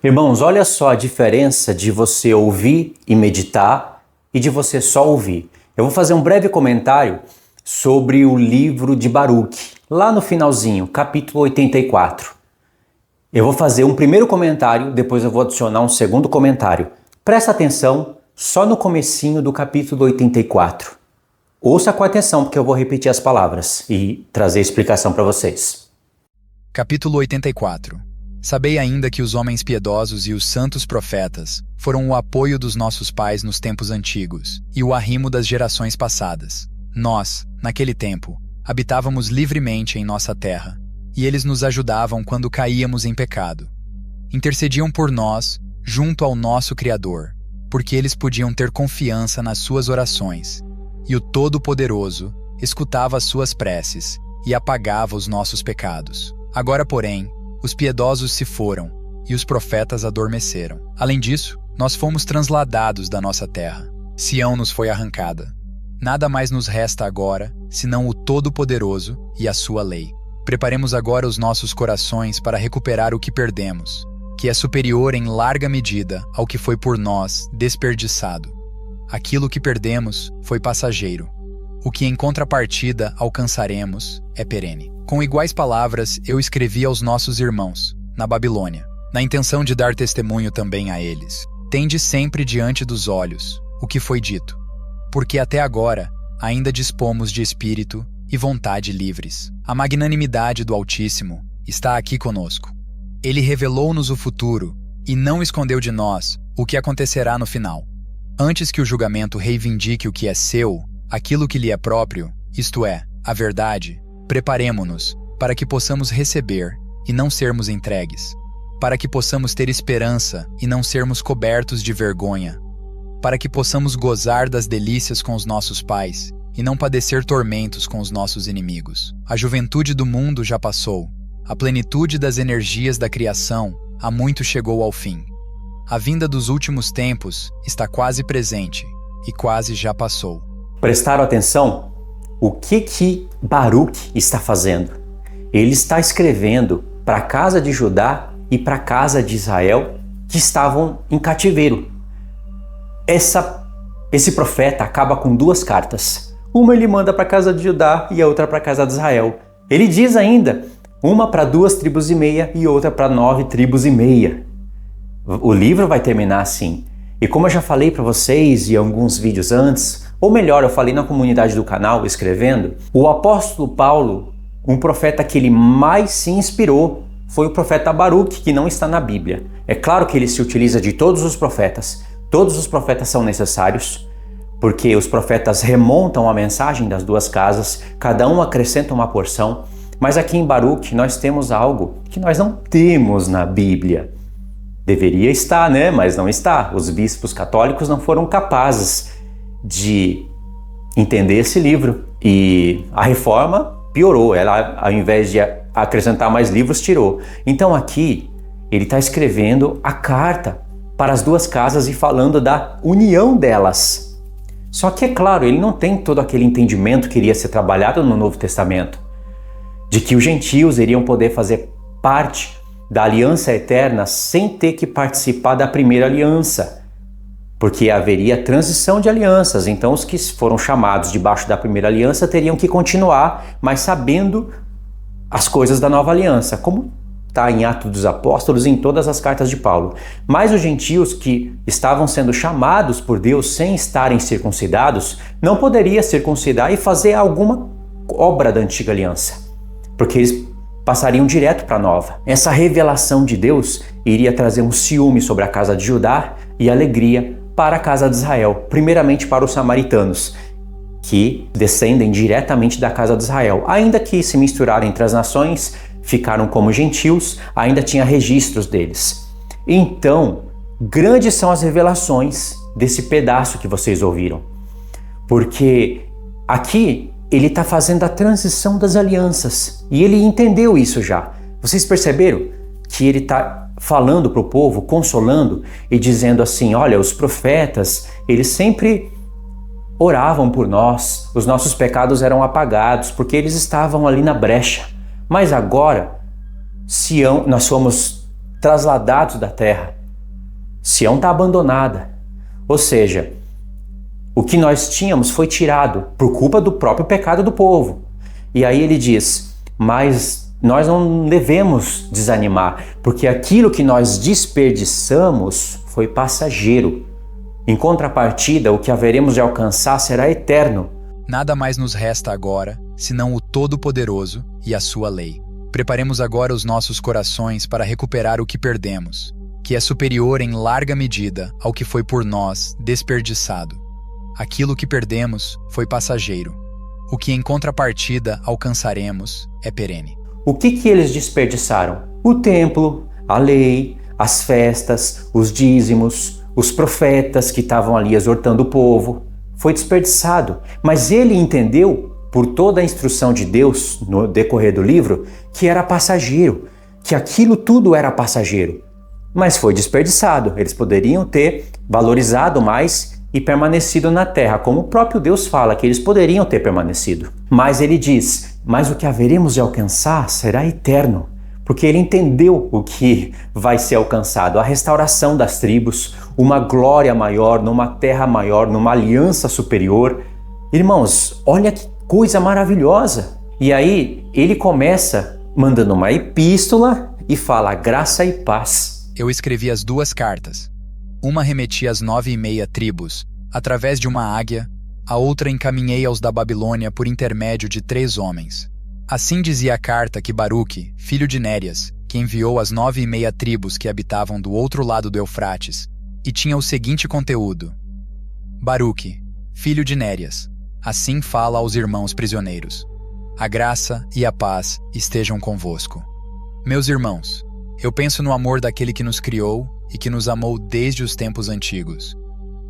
Irmãos, olha só a diferença de você ouvir e meditar e de você só ouvir. Eu vou fazer um breve comentário sobre o livro de Baruque, lá no finalzinho, capítulo 84. Eu vou fazer um primeiro comentário, depois eu vou adicionar um segundo comentário. Presta atenção só no comecinho do capítulo 84. Ouça com atenção, porque eu vou repetir as palavras e trazer explicação para vocês. Capítulo 84. Sabei ainda que os homens piedosos e os santos profetas foram o apoio dos nossos pais nos tempos antigos e o arrimo das gerações passadas. Nós, naquele tempo, habitávamos livremente em nossa terra, e eles nos ajudavam quando caíamos em pecado. Intercediam por nós junto ao nosso Criador, porque eles podiam ter confiança nas suas orações, e o Todo-Poderoso escutava as suas preces e apagava os nossos pecados. Agora, porém, os piedosos se foram, e os profetas adormeceram. Além disso, nós fomos transladados da nossa terra. Sião nos foi arrancada. Nada mais nos resta agora, senão o Todo-Poderoso e a sua lei. Preparemos agora os nossos corações para recuperar o que perdemos, que é superior em larga medida ao que foi por nós desperdiçado. Aquilo que perdemos foi passageiro. O que em contrapartida alcançaremos é perene. Com iguais palavras eu escrevi aos nossos irmãos, na Babilônia, na intenção de dar testemunho também a eles. Tende sempre diante dos olhos o que foi dito, porque até agora ainda dispomos de espírito e vontade livres. A magnanimidade do Altíssimo está aqui conosco. Ele revelou-nos o futuro e não escondeu de nós o que acontecerá no final. Antes que o julgamento reivindique o que é seu, aquilo que lhe é próprio, isto é, a verdade, preparemo-nos para que possamos receber e não sermos entregues, para que possamos ter esperança e não sermos cobertos de vergonha, para que possamos gozar das delícias com os nossos pais e não padecer tormentos com os nossos inimigos. A juventude do mundo já passou, a plenitude das energias da criação há muito chegou ao fim. A vinda dos últimos tempos está quase presente e quase já passou. Prestaram atenção? O que Baruque está fazendo? Ele está escrevendo para a casa de Judá e para a casa de Israel que estavam em cativeiro. Esse profeta acaba com duas cartas. Uma ele manda para a casa de Judá e a outra para a casa de Israel. Ele diz ainda, uma para 2,5 tribos e outra para 9,5 tribos. O livro vai terminar assim. E como eu já falei para vocês em alguns vídeos antes, ou melhor, eu falei na comunidade do canal escrevendo, o apóstolo Paulo, um profeta que ele mais se inspirou, foi o profeta Baruque, que não está na Bíblia. É claro que ele se utiliza de todos os profetas são necessários, porque os profetas remontam a mensagem das duas casas, cada um acrescenta uma porção, mas aqui em Baruque nós temos algo que nós não temos na Bíblia. Deveria estar, né? Mas não está. Os bispos católicos não foram capazes de entender esse livro. E a reforma piorou. Ela, ao invés de acrescentar mais livros, tirou. Então aqui, ele está escrevendo a carta para as duas casas e falando da união delas. Só que, é claro, ele não tem todo aquele entendimento que iria ser trabalhado no Novo Testamento, de que os gentios iriam poder fazer parte da aliança eterna sem ter que participar da primeira aliança, porque haveria transição de alianças, então os que foram chamados debaixo da primeira aliança teriam que continuar, mas sabendo as coisas da nova aliança, como está em Atos dos Apóstolos e em todas as cartas de Paulo. Mas os gentios que estavam sendo chamados por Deus sem estarem circuncidados, não poderiam circuncidar e fazer alguma obra da antiga aliança, porque eles passariam direto para a nova. Essa revelação de Deus iria trazer um ciúme sobre a casa de Judá e alegria para a casa de Israel, primeiramente para os samaritanos, que descendem diretamente da casa de Israel. Ainda que se misturaram entre as nações, ficaram como gentios, ainda tinha registros deles. Então, grandes são as revelações desse pedaço que vocês ouviram, porque aqui ele está fazendo a transição das alianças e ele entendeu isso já. Vocês perceberam que ele está falando para o povo, consolando e dizendo assim, olha, os profetas, eles sempre oravam por nós, os nossos pecados eram apagados porque eles estavam ali na brecha. Mas agora, Sião, nós fomos trasladados da terra. Sião está abandonada. Ou seja, o que nós tínhamos foi tirado por culpa do próprio pecado do povo. E aí ele diz, mas nós não devemos desanimar, porque aquilo que nós desperdiçamos foi passageiro. Em contrapartida, o que haveremos de alcançar será eterno. Nada mais nos resta agora, senão o Todo-Poderoso e a sua lei. Preparemos agora os nossos corações para recuperar o que perdemos, que é superior em larga medida ao que foi por nós desperdiçado. Aquilo que perdemos foi passageiro. O que em contrapartida alcançaremos é perene. O que eles desperdiçaram? O templo, a lei, as festas, os dízimos, os profetas que estavam ali exortando o povo. Foi desperdiçado, mas ele entendeu, por toda a instrução de Deus no decorrer do livro, que era passageiro, que aquilo tudo era passageiro. Mas foi desperdiçado, eles poderiam ter valorizado mais e permanecido na terra, como o próprio Deus fala que eles poderiam ter permanecido. Mas ele diz, mas o que haveremos de alcançar será eterno, porque ele entendeu o que vai ser alcançado, a restauração das tribos, uma glória maior, numa terra maior, numa aliança superior. Irmãos, olha que coisa maravilhosa! E aí ele começa mandando uma epístola e fala graça e paz. Eu escrevi as 2 cartas. Uma remeti às 9,5 tribos, através de uma águia, a outra encaminhei aos da Babilônia por intermédio de 3 homens. Assim dizia a carta que Baruque, filho de Nérias, que enviou às 9,5 tribos que habitavam do outro lado do Eufrates, e tinha o seguinte conteúdo: Baruque, filho de Nérias, assim fala aos irmãos prisioneiros. A graça e a paz estejam convosco. Meus irmãos, eu penso no amor daquele que nos criou e que nos amou desde os tempos antigos,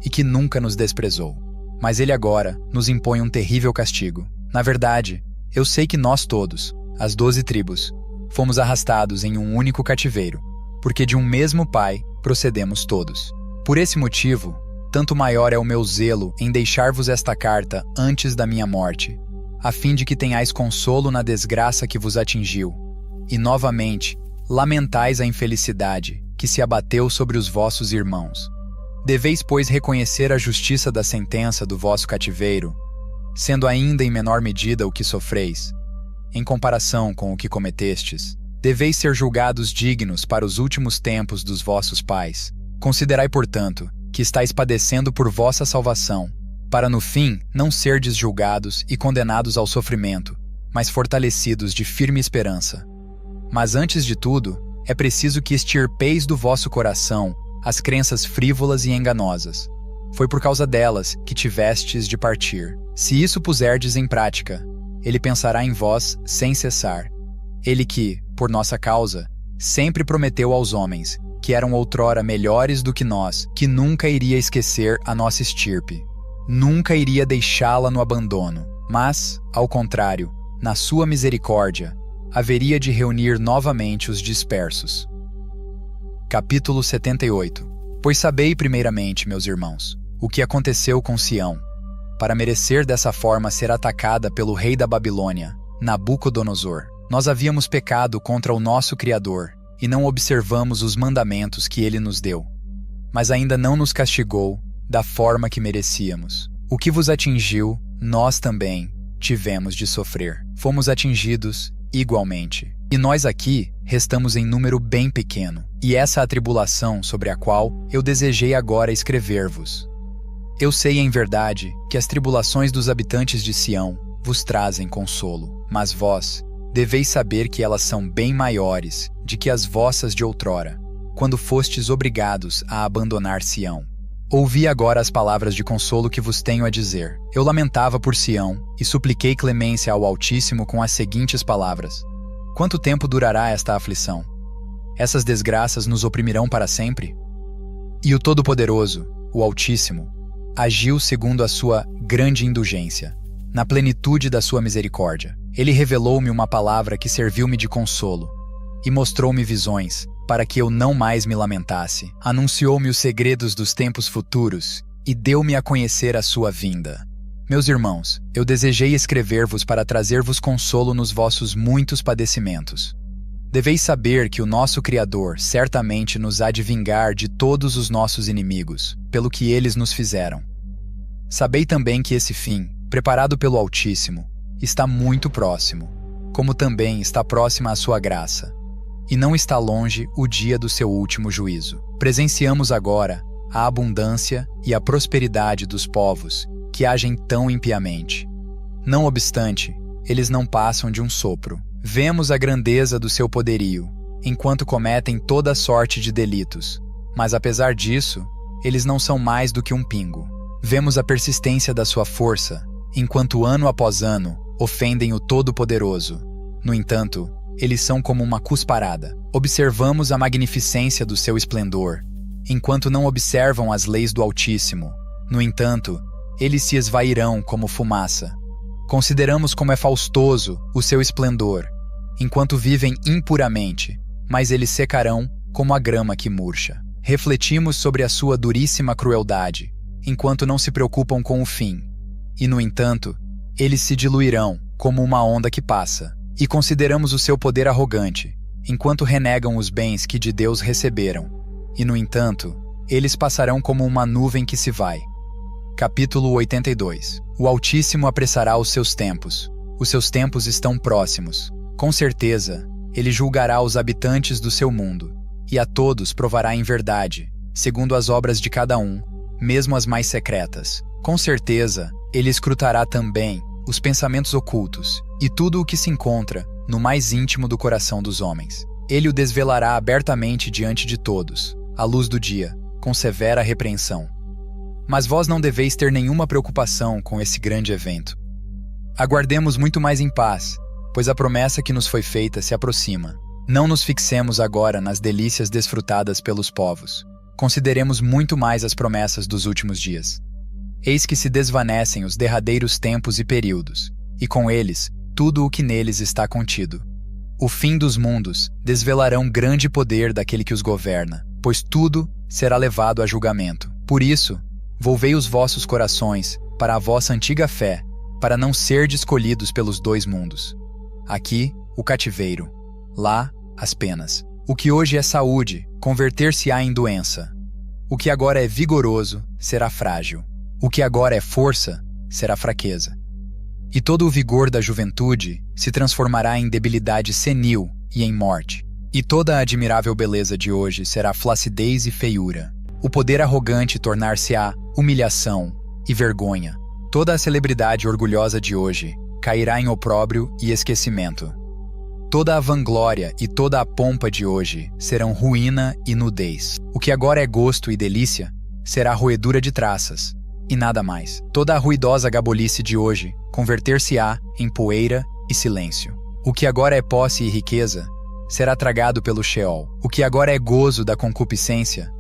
e que nunca nos desprezou. Mas ele agora nos impõe um terrível castigo. Na verdade, eu sei que nós todos, as 12 tribos, fomos arrastados em um único cativeiro, porque de um mesmo Pai procedemos todos. Por esse motivo, tanto maior é o meu zelo em deixar-vos esta carta antes da minha morte, a fim de que tenhais consolo na desgraça que vos atingiu, e novamente lamentais a infelicidade que se abateu sobre os vossos irmãos. Deveis, pois, reconhecer a justiça da sentença do vosso cativeiro, sendo ainda em menor medida o que sofreis, em comparação com o que cometestes. Deveis ser julgados dignos para os últimos tempos dos vossos pais. Considerai, portanto, que estáis padecendo por vossa salvação, para no fim não serdes julgados e condenados ao sofrimento, mas fortalecidos de firme esperança. Mas antes de tudo, é preciso que extirpeis do vosso coração as crenças frívolas e enganosas. Foi por causa delas que tivestes de partir. Se isso puserdes em prática, ele pensará em vós sem cessar. Ele que, por nossa causa, sempre prometeu aos homens, que eram outrora melhores do que nós, que nunca iria esquecer a nossa estirpe. Nunca iria deixá-la no abandono, mas, ao contrário, na sua misericórdia, haveria de reunir novamente os dispersos. Capítulo 78. Pois sabei primeiramente, meus irmãos, o que aconteceu com Sião, para merecer dessa forma ser atacada pelo rei da Babilônia, Nabucodonosor. Nós havíamos pecado contra o nosso Criador, e não observamos os mandamentos que ele nos deu. Mas ainda não nos castigou da forma que merecíamos. O que vos atingiu, nós também tivemos de sofrer. Fomos atingidos igualmente. E nós aqui restamos em número bem pequeno, e essa é a tribulação sobre a qual eu desejei agora escrever-vos. Eu sei em verdade que as tribulações dos habitantes de Sião vos trazem consolo, mas vós deveis saber que elas são bem maiores de que as vossas de outrora, quando fostes obrigados a abandonar Sião. Ouvi agora as palavras de consolo que vos tenho a dizer. Eu lamentava por Sião e supliquei clemência ao Altíssimo com as seguintes palavras: quanto tempo durará esta aflição? Essas desgraças nos oprimirão para sempre? E o Todo-Poderoso, o Altíssimo, agiu segundo a sua grande indulgência, na plenitude da sua misericórdia. Ele revelou-me uma palavra que serviu-me de consolo, e mostrou-me visões, para que eu não mais me lamentasse. Anunciou-me os segredos dos tempos futuros, e deu-me a conhecer a sua vinda. Meus irmãos, eu desejei escrever-vos para trazer-vos consolo nos vossos muitos padecimentos. Deveis saber que o nosso Criador certamente nos há de vingar de todos os nossos inimigos, pelo que eles nos fizeram. Sabei também que esse fim, preparado pelo Altíssimo, está muito próximo, como também está próxima a sua graça, e não está longe o dia do seu último juízo. Presenciamos agora a abundância e a prosperidade dos povos que agem tão impiamente. Não obstante, eles não passam de um sopro. Vemos a grandeza do seu poderio, enquanto cometem toda sorte de delitos, mas apesar disso, eles não são mais do que um pingo. Vemos a persistência da sua força, enquanto ano após ano ofendem o Todo-Poderoso. No entanto, eles são como uma cusparada. Observamos a magnificência do seu esplendor, enquanto não observam as leis do Altíssimo. No entanto, eles se esvairão como fumaça. Consideramos como é faustoso o seu esplendor, enquanto vivem impuramente, mas eles secarão como a grama que murcha. Refletimos sobre a sua duríssima crueldade, enquanto não se preocupam com o fim. E, no entanto, eles se diluirão como uma onda que passa. E consideramos o seu poder arrogante, enquanto renegam os bens que de Deus receberam. E, no entanto, eles passarão como uma nuvem que se vai. Capítulo 82. O Altíssimo apressará os seus tempos. Os seus tempos estão próximos. Com certeza, ele julgará os habitantes do seu mundo, e a todos provará em verdade, segundo as obras de cada um, mesmo as mais secretas. Com certeza, ele escrutará também os pensamentos ocultos e tudo o que se encontra no mais íntimo do coração dos homens. Ele o desvelará abertamente diante de todos, à luz do dia, com severa repreensão. Mas vós não deveis ter nenhuma preocupação com esse grande evento. Aguardemos muito mais em paz, pois a promessa que nos foi feita se aproxima. Não nos fixemos agora nas delícias desfrutadas pelos povos. Consideremos muito mais as promessas dos últimos dias. Eis que se desvanecem os derradeiros tempos e períodos, e com eles, tudo o que neles está contido. O fim dos mundos desvelarão grande poder daquele que os governa, pois tudo será levado a julgamento. Por isso, volvei os vossos corações para a vossa antiga fé, para não serdes escolhidos pelos dois mundos. Aqui, o cativeiro. Lá, as penas. O que hoje é saúde, converter-se-á em doença. O que agora é vigoroso, será frágil. O que agora é força, será fraqueza. E todo o vigor da juventude se transformará em debilidade senil e em morte. E toda a admirável beleza de hoje será flacidez e feiura. O poder arrogante tornar-se-á humilhação e vergonha. Toda a celebridade orgulhosa de hoje cairá em opróbrio e esquecimento. Toda a vanglória e toda a pompa de hoje serão ruína e nudez. O que agora é gosto e delícia será roedura de traças, e nada mais. Toda a ruidosa gabolice de hoje converter-se-á em poeira e silêncio. O que agora é posse e riqueza será tragado pelo Sheol. O que agora é gozo da concupiscência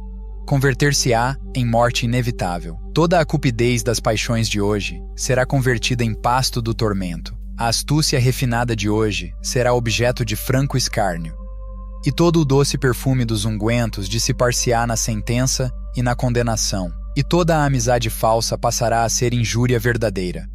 converter-se-á em morte inevitável. Toda a cupidez das paixões de hoje será convertida em pasto do tormento. A astúcia refinada de hoje será objeto de franco escárnio. E todo o doce perfume dos ungüentos dissipar-se-á na sentença e na condenação. E toda a amizade falsa passará a ser injúria verdadeira.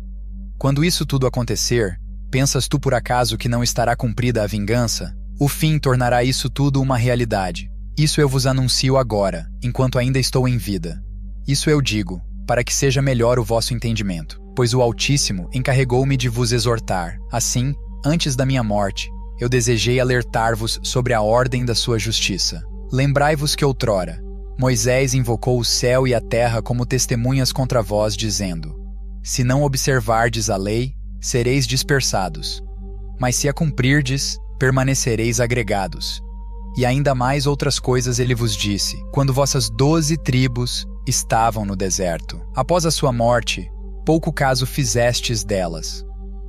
Quando isso tudo acontecer, pensas tu por acaso que não estará cumprida a vingança? O fim tornará isso tudo uma realidade. Isso eu vos anuncio agora, enquanto ainda estou em vida. Isso eu digo, para que seja melhor o vosso entendimento, pois o Altíssimo encarregou-me de vos exortar. Assim, antes da minha morte, eu desejei alertar-vos sobre a ordem da sua justiça. Lembrai-vos que outrora, Moisés invocou o céu e a terra como testemunhas contra vós, dizendo: se não observardes a lei, sereis dispersados. Mas se a cumprirdes, permanecereis agregados. E ainda mais outras coisas ele vos disse, quando vossas 12 tribos estavam no deserto. Após a sua morte, pouco caso fizestes delas.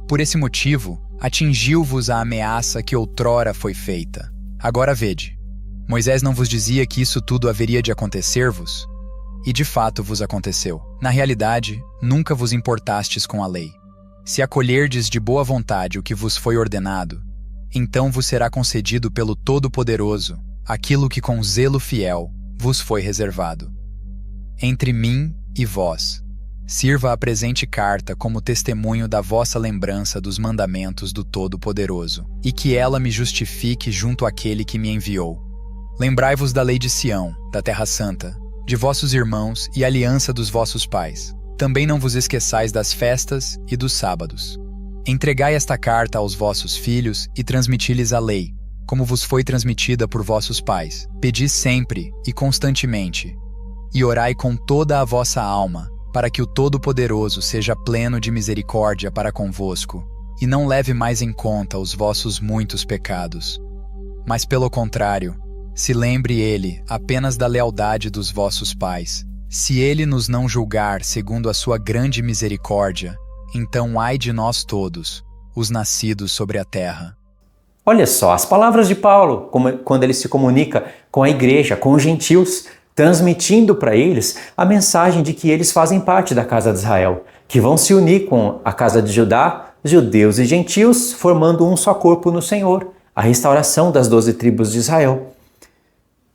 Por esse motivo, atingiu-vos a ameaça que outrora foi feita. Agora vede, Moisés não vos dizia que isso tudo haveria de acontecer-vos? E de fato vos aconteceu. Na realidade, nunca vos importastes com a lei. Se acolherdes de boa vontade o que vos foi ordenado, então vos será concedido pelo Todo-Poderoso aquilo que com zelo fiel vos foi reservado. Entre mim e vós Sirva a presente carta como testemunho da vossa lembrança dos mandamentos do Todo-Poderoso, e que ela me justifique junto àquele que me enviou. Lembrai-vos da lei de Sião, da Terra Santa, de vossos irmãos e aliança dos vossos pais. Também não vos esqueçais das festas e dos sábados. Entregai esta carta aos vossos filhos e transmiti-lhes a lei, como vos foi transmitida por vossos pais. Pedi sempre e constantemente, e orai com toda a vossa alma, para que o Todo-Poderoso seja pleno de misericórdia para convosco, e não leve mais em conta os vossos muitos pecados. Mas pelo contrário, se lembre ele apenas da lealdade dos vossos pais. Se ele nos não julgar segundo a sua grande misericórdia, então ai de nós todos, os nascidos sobre a terra. Olha só, as palavras de Paulo, quando ele se comunica com a igreja, com os gentios, transmitindo para eles a mensagem de que eles fazem parte da casa de Israel, que vão se unir com a casa de Judá, judeus e gentios, formando um só corpo no Senhor, a restauração das 12 tribos de Israel.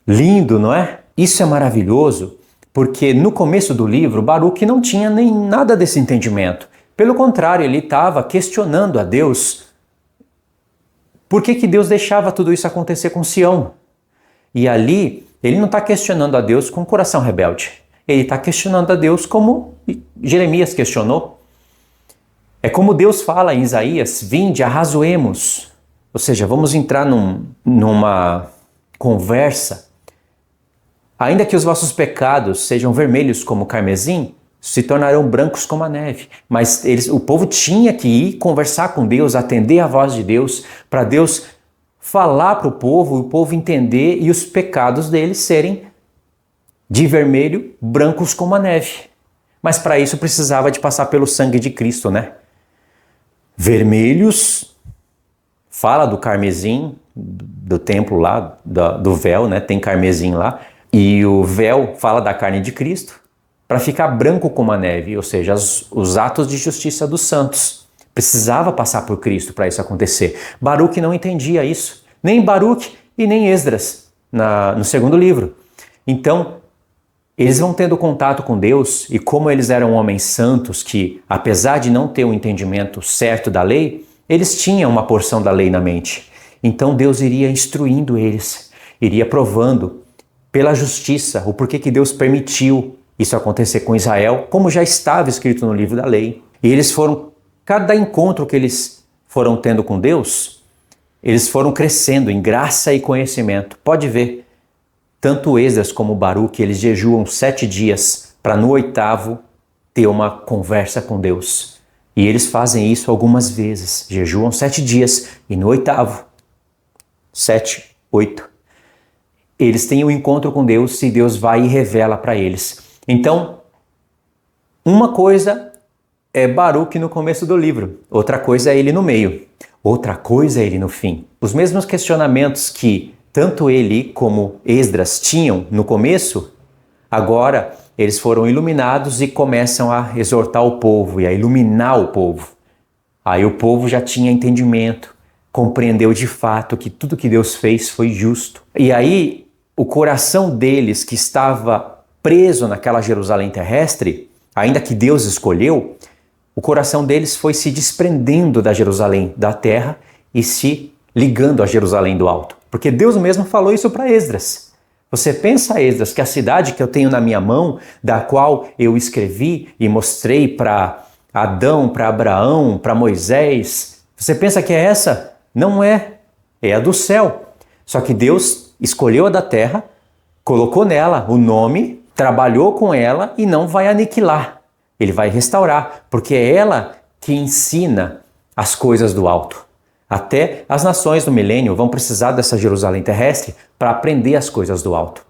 Lindo, não é? Isso é maravilhoso, porque no começo do livro, Baruque não tinha nem nada desse entendimento. Pelo contrário, ele estava questionando a Deus por que Deus deixava tudo isso acontecer com Sião. E ali, ele não está questionando a Deus com o coração rebelde. Ele está questionando a Deus como Jeremias questionou. É como Deus fala em Isaías, vinde, arrazoemos. Ou seja, vamos entrar numa conversa. Ainda que os vossos pecados sejam vermelhos como o carmesim, se tornarão brancos como a neve. Mas o povo tinha que ir conversar com Deus, atender a voz de Deus, para Deus falar para o povo entender e os pecados deles serem de vermelho, brancos como a neve. Mas para isso precisava de passar pelo sangue de Cristo, né? Vermelhos, fala do carmesim, do templo lá, do véu, né? Tem carmesim lá. E o véu fala da carne de Cristo, para ficar branco como a neve, ou seja, os atos de justiça dos santos. Precisava passar por Cristo para isso acontecer. Baruque não entendia isso, nem Baruque e nem Esdras, no segundo livro. Então, eles vão tendo contato com Deus, e como eles eram homens santos que, apesar de não ter o entendimento certo da lei, eles tinham uma porção da lei na mente. Então Deus iria instruindo eles, iria provando pela justiça o porquê que Deus permitiu isso acontecer com Israel, como já estava escrito no livro da lei. E eles foram, cada encontro que eles foram tendo com Deus, eles foram crescendo em graça e conhecimento. Pode ver, tanto Esdras como Baruque, eles jejuam 7 dias para no 8º ter uma conversa com Deus. E eles fazem isso algumas vezes, jejuam 7 dias e no 8º, 7, 8, eles têm um encontro com Deus e Deus vai e revela para eles. Então, uma coisa é Baruque no começo do livro, outra coisa é ele no meio, outra coisa é ele no fim. Os mesmos questionamentos que tanto ele como Esdras tinham no começo, agora eles foram iluminados e começam a exortar o povo e a iluminar o povo. Aí o povo já tinha entendimento, compreendeu de fato que tudo que Deus fez foi justo. E aí o coração deles que estava preso naquela Jerusalém terrestre, ainda que Deus escolheu, o coração deles foi se desprendendo da Jerusalém da terra e se ligando a Jerusalém do alto. Porque Deus mesmo falou isso para Esdras. Você pensa, Esdras, que a cidade que eu tenho na minha mão, da qual eu escrevi e mostrei para Adão, para Abraão, para Moisés, você pensa que é essa? Não é. É a do céu. Só que Deus escolheu a da terra, colocou nela o nome, trabalhou com ela e não vai aniquilar. Ele vai restaurar, porque é ela que ensina as coisas do alto. Até as nações do milênio vão precisar dessa Jerusalém terrestre para aprender as coisas do alto.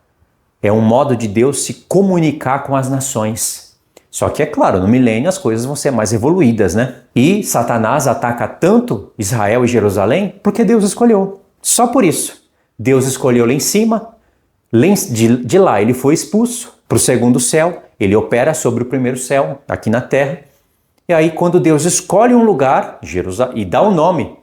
É um modo de Deus se comunicar com as nações. Só que, é claro, no milênio as coisas vão ser mais evoluídas, né? E Satanás ataca tanto Israel e Jerusalém porque Deus escolheu. Só por isso. Deus escolheu lá em cima, de lá ele foi expulso para o segundo céu, ele opera sobre o primeiro céu, aqui na terra. E aí quando Deus escolhe um lugar, e dá o nome,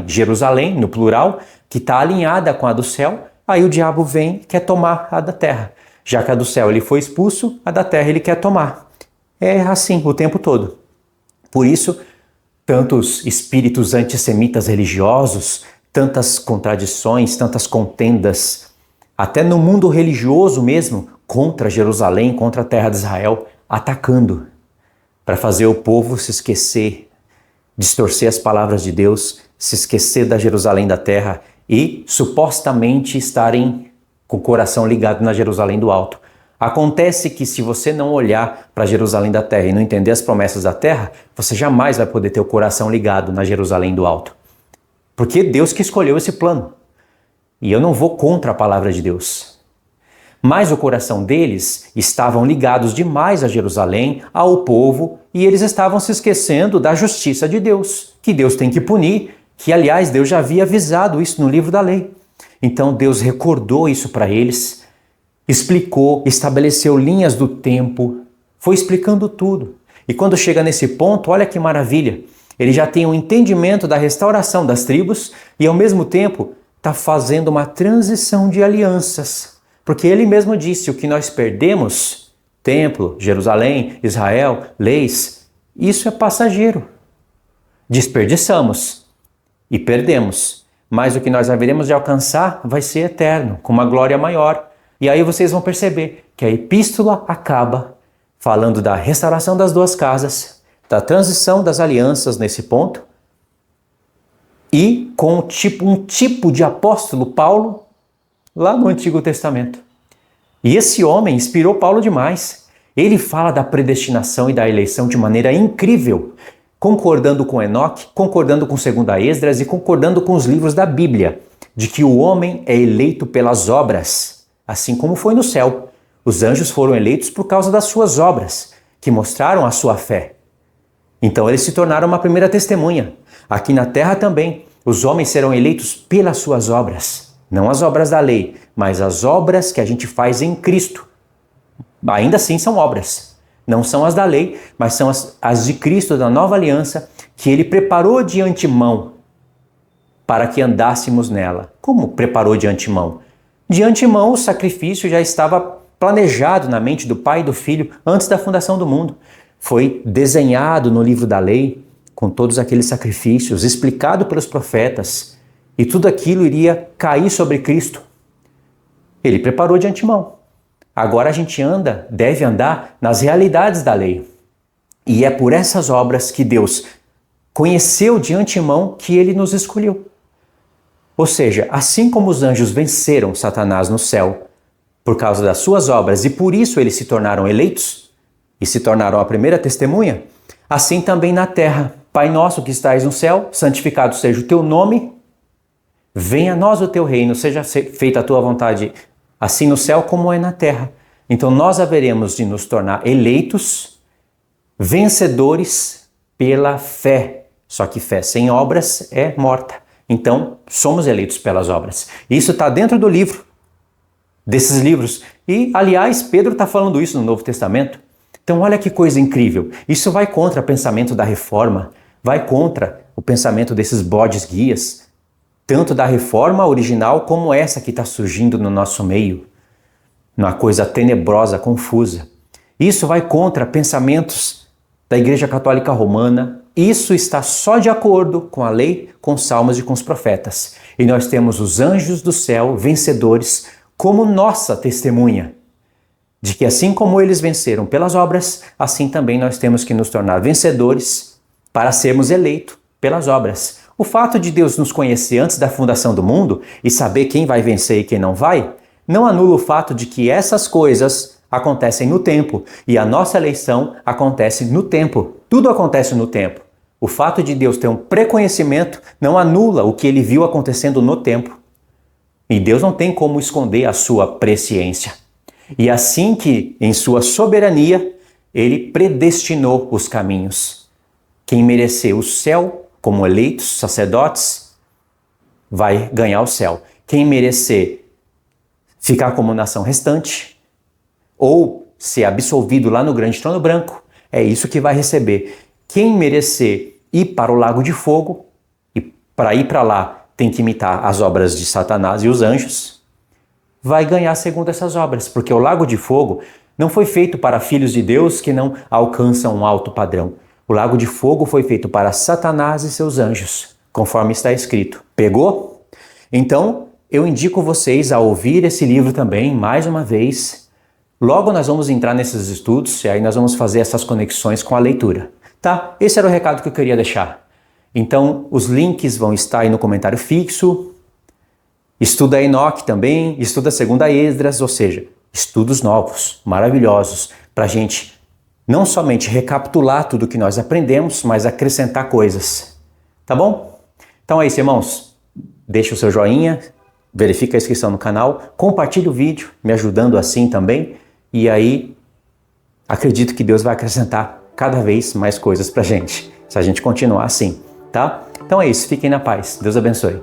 Jerusalém, no plural, que está alinhada com a do céu, aí o diabo vem e quer tomar a da terra. Já que a do céu ele foi expulso, a da terra ele quer tomar. É assim o tempo todo. Por isso, tantos espíritos antissemitas religiosos, tantas contradições, tantas contendas, até no mundo religioso mesmo, contra Jerusalém, contra a terra de Israel, atacando, para fazer o povo se esquecer, distorcer as palavras de Deus, se esquecer da Jerusalém da terra e supostamente estarem com o coração ligado na Jerusalém do alto. Acontece que se você não olhar para Jerusalém da terra e não entender as promessas da terra, você jamais vai poder ter o coração ligado na Jerusalém do alto. Porque Deus que escolheu esse plano. E eu não vou contra a palavra de Deus. Mas o coração deles estavam ligados demais a Jerusalém, ao povo, e eles estavam se esquecendo da justiça de Deus, que Deus tem que punir, que aliás Deus já havia avisado isso no livro da lei. Então Deus recordou isso para eles, explicou, estabeleceu linhas do tempo, foi explicando tudo. E quando chega nesse ponto, olha que maravilha, ele já tem um entendimento da restauração das tribos e ao mesmo tempo está fazendo uma transição de alianças. Porque ele mesmo disse, o que nós perdemos, templo, Jerusalém, Israel, leis, isso é passageiro. Desperdiçamos e perdemos, mas o que nós haveremos de alcançar vai ser eterno, com uma glória maior. E aí vocês vão perceber que a epístola acaba falando da restauração das duas casas, da transição das alianças nesse ponto, e com um tipo de apóstolo Paulo lá no Antigo Testamento. E esse homem inspirou Paulo demais. Ele fala da predestinação e da eleição de maneira incrível, concordando com Enoque, concordando com 2 Esdras e concordando com os livros da Bíblia, de que o homem é eleito pelas obras, assim como foi no céu. Os anjos foram eleitos por causa das suas obras, que mostraram a sua fé. Então eles se tornaram uma primeira testemunha. Aqui na terra também, os homens serão eleitos pelas suas obras. Não as obras da lei, mas as obras que a gente faz em Cristo. Ainda assim são obras. Não são as da lei, mas são as de Cristo, da nova aliança, que ele preparou de antemão para que andássemos nela. Como preparou de antemão? De antemão o sacrifício já estava planejado na mente do Pai e do Filho antes da fundação do mundo. Foi desenhado no livro da lei, com todos aqueles sacrifícios, explicado pelos profetas, e tudo aquilo iria cair sobre Cristo. Ele preparou de antemão. Agora a gente deve andar nas realidades da lei. E é por essas obras que Deus conheceu de antemão que ele nos escolheu. Ou seja, assim como os anjos venceram Satanás no céu por causa das suas obras e por isso eles se tornaram eleitos e se tornaram a primeira testemunha, assim também na terra. Pai nosso que estais no céu, santificado seja o teu nome, venha a nós o teu reino, seja feita a tua vontade, assim no céu como é na terra. Então nós haveremos de nos tornar eleitos, vencedores pela fé. Só que fé sem obras é morta. Então somos eleitos pelas obras. Isso está dentro do livro, desses livros. E, aliás, Pedro está falando isso no Novo Testamento. Então olha que coisa incrível. Isso vai contra o pensamento da reforma, vai contra o pensamento desses bodes guias, tanto da reforma original como essa que está surgindo no nosso meio, uma coisa tenebrosa, confusa. Isso vai contra pensamentos da Igreja Católica Romana. Isso está só de acordo com a lei, com os salmos e com os profetas. E nós temos os anjos do céu, vencedores, como nossa testemunha, de que assim como eles venceram pelas obras, assim também nós temos que nos tornar vencedores para sermos eleitos pelas obras. O fato de Deus nos conhecer antes da fundação do mundo e saber quem vai vencer e quem não vai, não anula o fato de que essas coisas acontecem no tempo e a nossa eleição acontece no tempo. Tudo acontece no tempo. O fato de Deus ter um preconhecimento não anula o que ele viu acontecendo no tempo. E Deus não tem como esconder a sua presciência. E assim que, em sua soberania, ele predestinou os caminhos. Quem merecer o céu como eleitos, sacerdotes, vai ganhar o céu. Quem merecer ficar como nação restante ou ser absolvido lá no grande trono branco, é isso que vai receber. Quem merecer ir para o lago de fogo, e para ir para lá tem que imitar as obras de Satanás e os anjos, vai ganhar segundo essas obras, porque o lago de fogo não foi feito para filhos de Deus que não alcançam um alto padrão. O lago de fogo foi feito para Satanás e seus anjos, conforme está escrito. Pegou? Então, eu indico vocês a ouvir esse livro também, mais uma vez. Logo nós vamos entrar nesses estudos e aí nós vamos fazer essas conexões com a leitura. Tá? Esse era o recado que eu queria deixar. Então, os links vão estar aí no comentário fixo. Estuda Enoque também, estuda 2ª Esdras, ou seja, estudos novos, maravilhosos, para a gente não somente recapitular tudo que nós aprendemos, mas acrescentar coisas. Tá bom? Então é isso, irmãos. Deixa o seu joinha, verifica a inscrição no canal, compartilha o vídeo, me ajudando assim também. E aí, acredito que Deus vai acrescentar cada vez mais coisas pra gente, se a gente continuar assim, tá? Então é isso, fiquem na paz. Deus abençoe.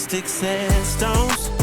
Sticks and stones